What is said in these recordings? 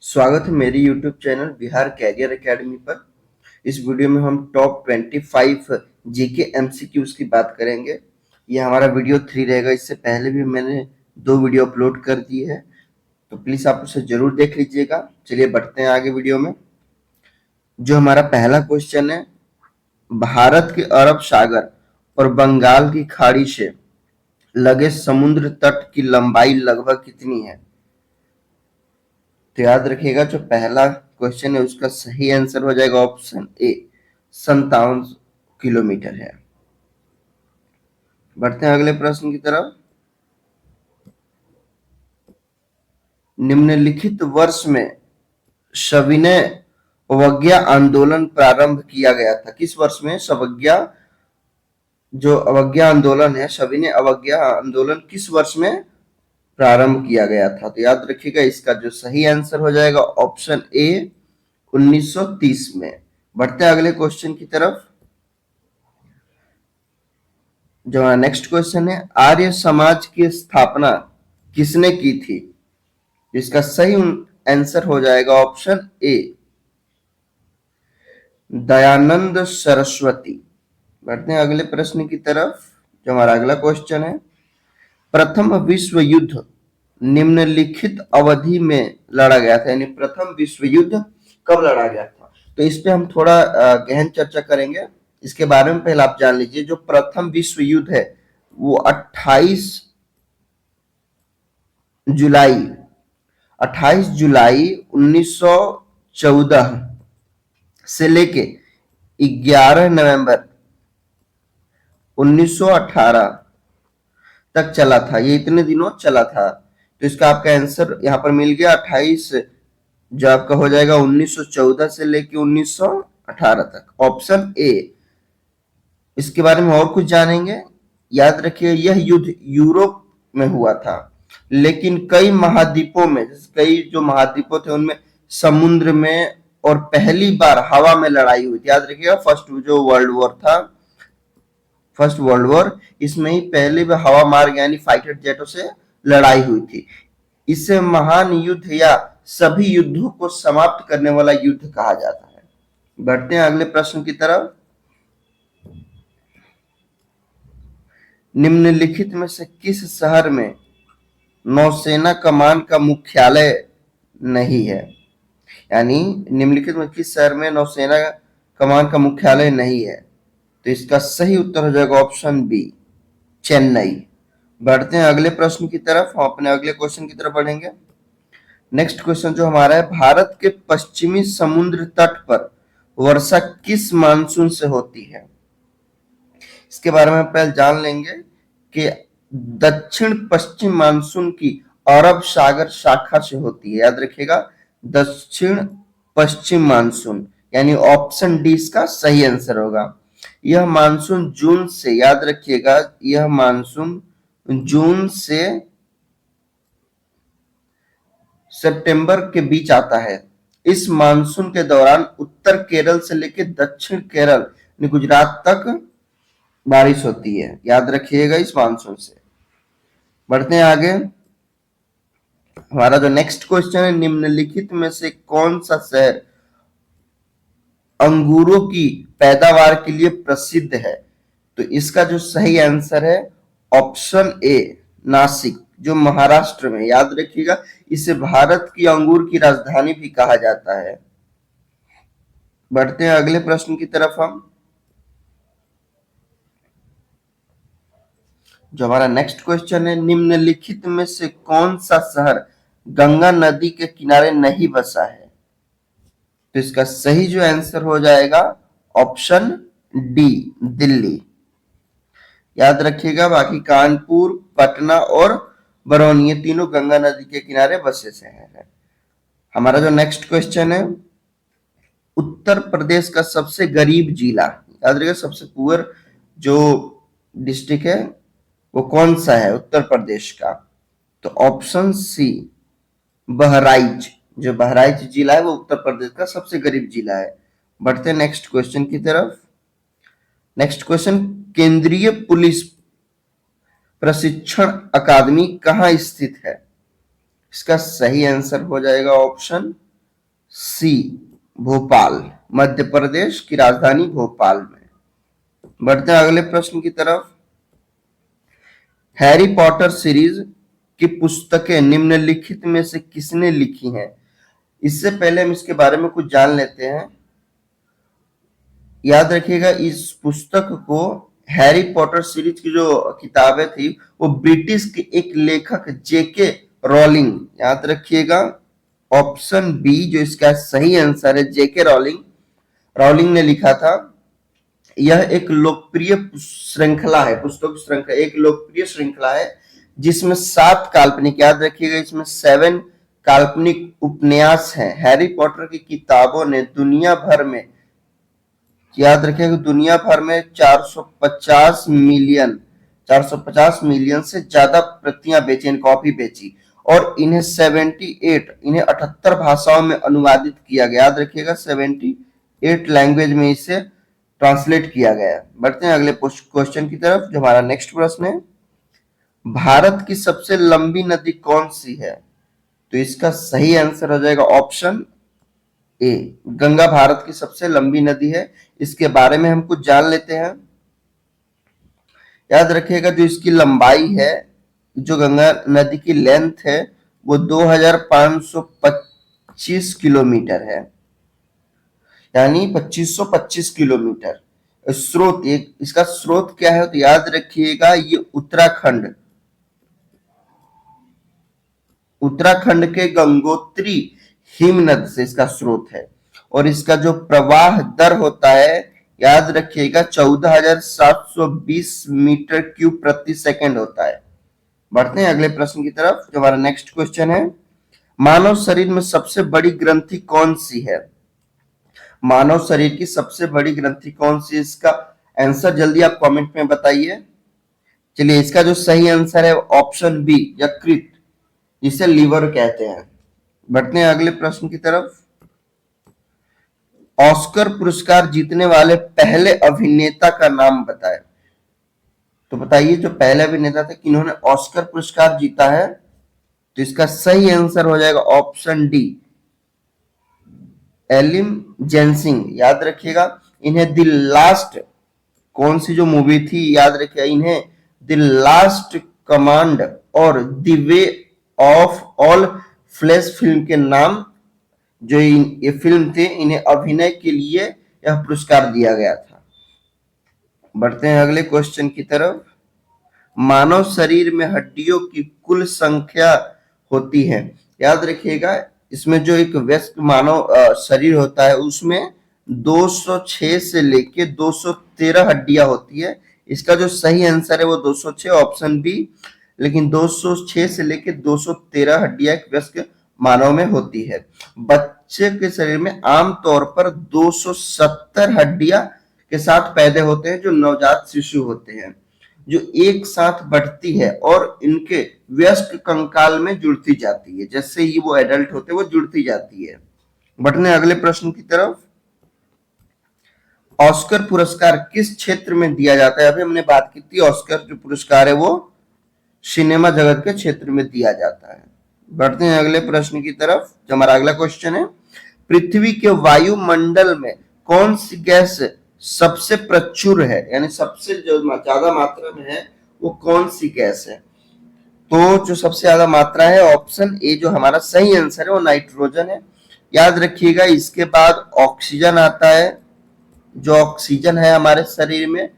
स्वागत है मेरी YouTube channel Bihar career academy पर। इस वीडियो में हम टॉप 25 जीके एमसीक्यूज की बात करेंगे। यह हमारा वीडियो 3 रहेगा। इससे पहले भी मैंने 2 वीडियो अपलोड कर दिए हैं, तो प्लीज आप उसे जरूर देख लीजिएगा। चलिए बढ़ते हैं आगे वीडियो में। जो हमारा पहला क्वेश्चन है, भारत के अरब सागर और बंगाल की खाड़ी से लगे समुद्र तट की लंबाई लगभग कितनी है? तो याद रखिएगा, जो पहला क्वेश्चन है उसका सही आंसर हो जाएगा ऑप्शन ए, 57 किलोमीटर है। बढ़ते हैं अगले प्रश्न की तरफ। निम्नलिखित वर्ष में सविनय अवज्ञा आंदोलन प्रारंभ किया गया था। किस वर्ष में जो अवज्ञा आंदोलन है, सविनय अवज्ञा आंदोलन किस वर्ष में प्रारंभ किया गया था? तो याद रखिएगा, इसका जो सही आंसर हो जाएगा ऑप्शन ए, 1930 में। बढ़ते हैं अगले क्वेश्चन की तरफ। जो हमारा नेक्स्ट क्वेश्चन है, आर्य समाज की स्थापना किसने की थी? इसका सही आंसर हो जाएगा ऑप्शन ए, दयानंद सरस्वती। बढ़ते हैं अगले प्रश्न की तरफ। जो हमारा अगला क्वेश्चन है, प्रथम विश्व युद्ध निम्नलिखित अवधि में लड़ा गया था, यानी प्रथम विश्व युद्ध कब लड़ा गया था? तो इस पे हम थोड़ा गहन चर्चा करेंगे। इसके बारे में पहले आप जान लीजिए, जो प्रथम विश्व युद्ध है वो 28 जुलाई 1914 से लेके 11 नवंबर 1918 तक चला था। ये इतने दिनों चला था। तो इसका आपका आंसर यहाँ पर मिल गया 28, जो आपका हो जाएगा 1914 से लेके 1918 तक, ऑप्शन ए। इसके बारे में और कुछ जानेंगे। याद रखिए, यह युद्ध यूरोप में हुआ था, लेकिन कई महाद्वीपों में, जैसे कई जो महाद्वीपों थे उनमें समुद्र में और पहली बार हवा में लड़ाई हुई थी। याद रखिएगा, फर्स्ट वर्ल्ड वॉर इसमें ही पहले बार हवा मार्ग यानी फाइटर जेटों से लड़ाई हुई थी। इसे महान युद्ध या सभी युद्धों को समाप्त करने वाला युद्ध कहा जाता है। बढ़ते हैं अगले प्रश्न की तरफ। निम्नलिखित में से किस शहर में नौसेना कमान का मुख्यालय नहीं है? यानी निम्नलिखित में किस शहर में नौसेना कमान का मुख्यालय नहीं है? तो इसका सही उत्तर हो जाएगा ऑप्शन बी, चेन्नई। बढ़ते हैं अगले प्रश्न की तरफ। हम अपने अगले क्वेश्चन की तरफ बढ़ेंगे। नेक्स्ट क्वेश्चन जो हमारा है, भारत के पश्चिमी समुद्र तट पर वर्षा किस मानसून से होती है? इसके बारे में पहले जान लेंगे कि दक्षिण पश्चिम मानसून की अरब सागर शाखा से होती है। याद रखिएगा, दक्षिण पश्चिम मानसून, यानी ऑप्शन डी इसका सही आंसर होगा। यह मानसून जून से, याद रखिएगा, यह मानसून जून से सितंबर के बीच आता है। इस मानसून के दौरान उत्तर केरल से लेकर दक्षिण केरल गुजरात तक बारिश होती है। याद रखिएगा इस मानसून से। बढ़ते हैं आगे। हमारा जो नेक्स्ट क्वेश्चन है, निम्नलिखित में से कौन सा शहर अंगूरों की पैदावार के लिए प्रसिद्ध है? तो इसका जो सही आंसर है ऑप्शन ए, नासिक, जो महाराष्ट्र में। याद रखिएगा, इसे भारत की अंगूर की राजधानी भी कहा जाता है। बढ़ते हैं अगले प्रश्न की तरफ हम। जो हमारा नेक्स्ट क्वेश्चन है, निम्नलिखित में से कौन सा शहर गंगा नदी के किनारे नहीं बसा है? तो इसका सही जो आंसर हो जाएगा ऑप्शन डी, दिल्ली। याद रखिएगा, बाकी कानपुर, पटना और बरौनी, ये तीनों गंगा नदी के किनारे बसे शहर है। हमारा जो नेक्स्ट क्वेश्चन है, उत्तर प्रदेश का सबसे गरीब जिला, याद रखिएगा, सबसे पुअर जो डिस्ट्रिक्ट है वो कौन सा है उत्तर प्रदेश का? तो ऑप्शन सी, बहराइच। जो बहराइच जिला है वो उत्तर प्रदेश का सबसे गरीब जिला है। बढ़ते हैं नेक्स्ट क्वेश्चन की तरफ। नेक्स्ट क्वेश्चन, केंद्रीय पुलिस प्रशिक्षण अकादमी कहाँ स्थित है? इसका सही आंसर हो जाएगा ऑप्शन सी भोपाल, मध्य प्रदेश की राजधानी भोपाल में। बढ़ते हैं अगले प्रश्न की तरफ। हैरी पॉटर सीरीज की पुस्तकें निम्नलिखित में से किसने लिखी हैं? इससे पहले हम इसके बारे में कुछ जान लेते हैं। याद रखिएगा, इस पुस्तक को, हैरी पॉटर सीरीज की जो किताबें थी, वो ब्रिटिश के एक लेखक जेके रॉलिंग, याद रखिएगा ऑप्शन बी जो इसका सही आंसर है, जेके रॉलिंग, रॉलिंग ने लिखा था। यह एक लोकप्रिय श्रृंखला है, पुस्तक श्रृंखला, एक लोकप्रिय श्रृंखला है जिसमें 7 काल्पनिक, याद रखिएगा इसमें 7 काल्पनिक उपन्यास हैं। हैरी पॉटर की किताबों ने दुनिया भर में, याद रखिएगा दुनिया भर में 450 मिलियन से ज्यादा प्रतियां बेची, कॉपी बेची, और इन्हें 78 भाषाओं में अनुवादित किया गया। याद रखिएगा 78 लैंग्वेज में इसे ट्रांसलेट किया गया। बढ़ते हैं अगले क्वेश्चन की तरफ, जो हमारा नेक्स्ट प्रश्न है। भारत की सबसे लंबी नदी कौन सी है? तो इसका सही आंसर हो जाएगा ऑप्शन ए, गंगा भारत की सबसे लंबी नदी है। इसके बारे में हम कुछ जान लेते हैं। याद रखिएगा जो इसकी लंबाई है, जो गंगा नदी की लेंथ है, वो 2525 किलोमीटर है, यानी 2525 किलोमीटर। स्रोत, एक इसका स्रोत क्या है तो याद रखिएगा ये उत्तराखंड के गंगोत्री हिमनद से इसका स्रोत है। और इसका जो प्रवाह दर होता है, याद रखिएगा 14,720 मीटर क्यूब प्रति सेकंड होता है। बढ़ते हैं अगले प्रश्न की तरफ, जो हमारा नेक्स्ट क्वेश्चन है। मानव शरीर में सबसे बड़ी ग्रंथि कौन सी है? मानव शरीर की सबसे बड़ी ग्रंथि कौन सी है? इसका आंसर जल्दी आप कमेंट में बताइए। चलिए, इसका जो सही आंसर है ऑप्शन बी, यकृत, जिसे लीवर कहते हैं। बढ़ते हैं अगले प्रश्न की तरफ। ऑस्कर पुरस्कार जीतने वाले पहले अभिनेता का नाम बताएं। तो बताइए जो पहले अभिनेता थे किन्होंने ऑस्कर पुरस्कार जीता है, तो इसका सही आंसर हो जाएगा ऑप्शन डी, एलिम जेनसिंग। याद रखिएगा इन्हें द लास्ट, कौन सी जो मूवी थी, याद रखिएगा इन्हें द लास्ट कमांड और the way of all flash film के नाम, जो ये फिल्म थे, इन्हें अभिनय के लिए यह पुरस्कार दिया गया था। बढ़ते हैं अगले क्वेश्चन की तरफ। मानव शरीर में हड्डियों की कुल संख्या होती है, याद रखिएगा इसमें जो एक वयस्क मानव शरीर होता है उसमें 206 से लेके 213 हड्डियां होती है। इसका जो सही आंसर है वो 206, ऑप्शन बी। लेकिन 206 से लेके 213 हड्डियां एक वयस्क मानव में होती है। बच्चे के शरीर में आमतौर पर 270 हड्डियां के साथ पैदा होते हैं, जो नवजात शिशु होते हैं, जो एक साथ बढ़ती है और इनके वयस्क कंकाल में जुड़ती जाती है। जैसे ही वो एडल्ट होते हैं वो जुड़ती जाती है। बढ़ने अगले प्रश्न की तरफ। ऑस्कर पुरस्कार किस क्षेत्र में दिया जाता है? अभी हमने बात की थी, ऑस्कर जो पुरस्कार है वो सिनेमा जगत के क्षेत्र में दिया जाता है। बढ़ते हैं अगले प्रश्न की तरफ, जो हमारा अगला क्वेश्चन है। पृथ्वी के वायुमंडल में कौन सी गैस सबसे प्रचुर है, यानी सबसे जो ज्यादा मात्रा में है, वो कौन सी गैस है? तो जो सबसे ज्यादा मात्रा है, ऑप्शन ए जो हमारा सही आंसर है वो नाइट्रोजन है। याद रखिएगा इसके बाद ऑक्सीजन आता है। जो ऑक्सीजन है हमारे शरीर में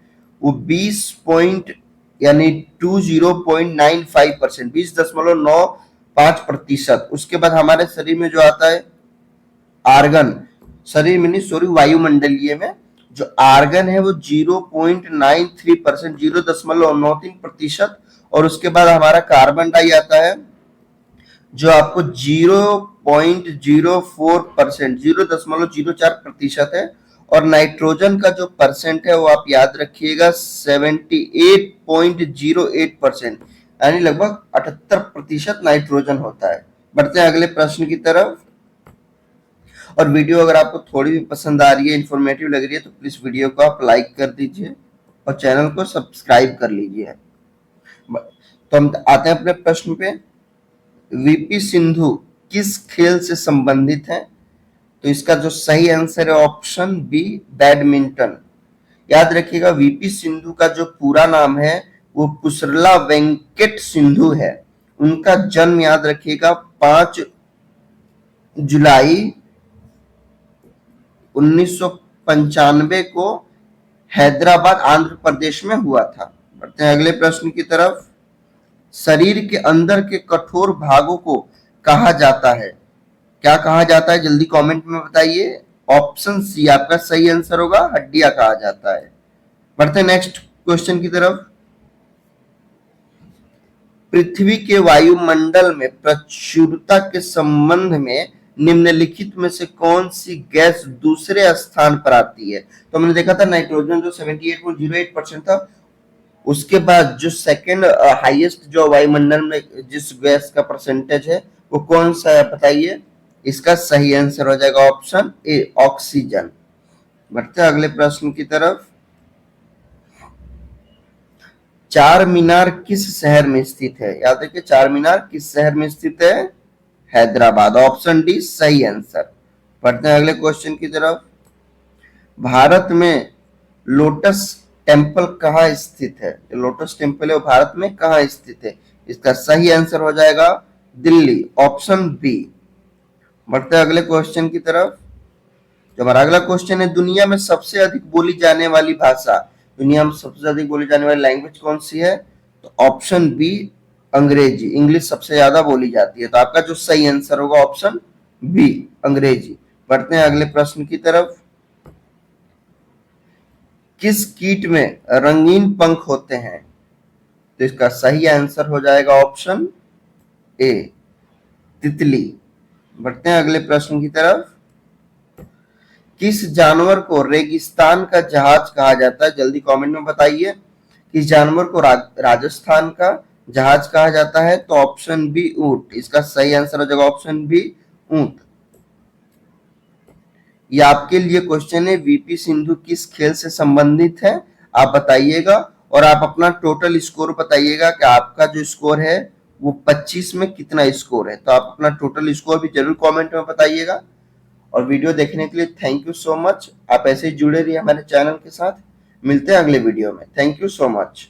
वो 20 पॉइंट यानी 20.95%, 20.95%। उसके बाद हमारे शरीर में जो आता है आर्गन, शरीर में नहीं सॉरी वायुमंडलीय में जो आर्गन है वो 0.93%, 0.93%। और उसके बाद हमारा कार्बन डाई आता है जो आपको 0.04%, 0.04% है। और नाइट्रोजन का जो परसेंट है वो आप याद रखिएगा 78.08%, यानी लगभग 78% नाइट्रोजन होता है। बढ़ते हैं अगले प्रश्न की तरफ। और वीडियो अगर आपको थोड़ी भी पसंद आ रही है, इंफॉर्मेटिव लग रही है, तो प्लीज वीडियो को आप लाइक कर दीजिए और चैनल को सब्सक्राइब कर लीजिए। तो हम आते हैं अपने प्रश्न पे। वीपी सिंधु किस खेल से संबंधित है? तो इसका जो सही आंसर है ऑप्शन बी, बैडमिंटन। याद रखिएगा वीपी सिंधु का जो पूरा नाम है वो पुसरला वेंकट सिंधु है। उनका जन्म याद रखिएगा 5 जुलाई 1995 को हैदराबाद आंध्र प्रदेश में हुआ था। बढ़ते हैं अगले प्रश्न की तरफ। शरीर के अंदर के कठोर भागों को कहा जाता है, क्या कहा जाता है? जल्दी कमेंट में बताइए। ऑप्शन सी आपका सही आंसर होगा, हड्डियां कहा जाता है। बढ़ते हैं नेक्स्ट क्वेश्चन की तरफ। पृथ्वी के वायुमंडल में प्रचुरता के संबंध में निम्नलिखित में से कौन सी गैस दूसरे स्थान पर आती है? तो हमने देखा था नाइट्रोजन जो 78.08% था, उसके बाद जो सेकंड हाईएस्ट जो वायुमंडल में जिस गैस का परसेंटेज है वो कौन सा है बताइए? इसका सही आंसर हो जाएगा ऑप्शन ए, ऑक्सीजन। बढ़ते हैं अगले प्रश्न की तरफ। चार मीनार किस शहर में स्थित है? याद रखिए चार मीनार किस शहर में स्थित है? हैदराबाद। ऑप्शन डी सही आंसर। बढ़ते हैं अगले क्वेश्चन की तरफ। भारत में लोटस टेम्पल कहाँ स्थित है? लोटस टेम्पल है वो भारत में कहाँ स्थित है? इसका सही आंसर हो जाएगा दिल्ली। Option B. बढ़ते हैं अगले क्वेश्चन की तरफ। जो हमारा अगला क्वेश्चन है, दुनिया में सबसे अधिक बोली जाने वाली भाषा, दुनिया में सबसे अधिक बोली जाने वाली लैंग्वेज कौन सी है? तो ऑप्शन बी अंग्रेजी, इंग्लिश सबसे ज्यादा बोली जाती है। तो आपका जो सही आंसर होगा ऑप्शन बी, अंग्रेजी। बढ़ते हैं अगले प्रश्न की तरफ। किस कीट में रंगीन पंख होते हैं? तो इसका सही आंसर हो जाएगा ऑप्शन ए, तितली। बढ़ते हैं अगले प्रश्न की तरफ। किस जानवर को रेगिस्तान का जहाज कहा जाता है? जल्दी कमेंट में बताइए। किस जानवर को राजस्थान का जहाज कहा जाता है? तो ऑप्शन बी ऊंट। इसका सही आंसर हो जाएगा ऑप्शन बी, ऊंट। ये आपके लिए क्वेश्चन है, वीपी सिंधु किस खेल से संबंधित है आप बताइएगा, और आप अपना टोटल स्कोर बताइएगा कि आपका जो स्कोर है वो 25 में कितना स्कोर है। तो आप अपना टोटल स्कोर भी जरूर कमेंट में बताइएगा। और वीडियो देखने के लिए थैंक यू सो मच। आप ऐसे ही जुड़े रहिए हमारे चैनल के साथ। मिलते हैं अगले वीडियो में। Thank you so much.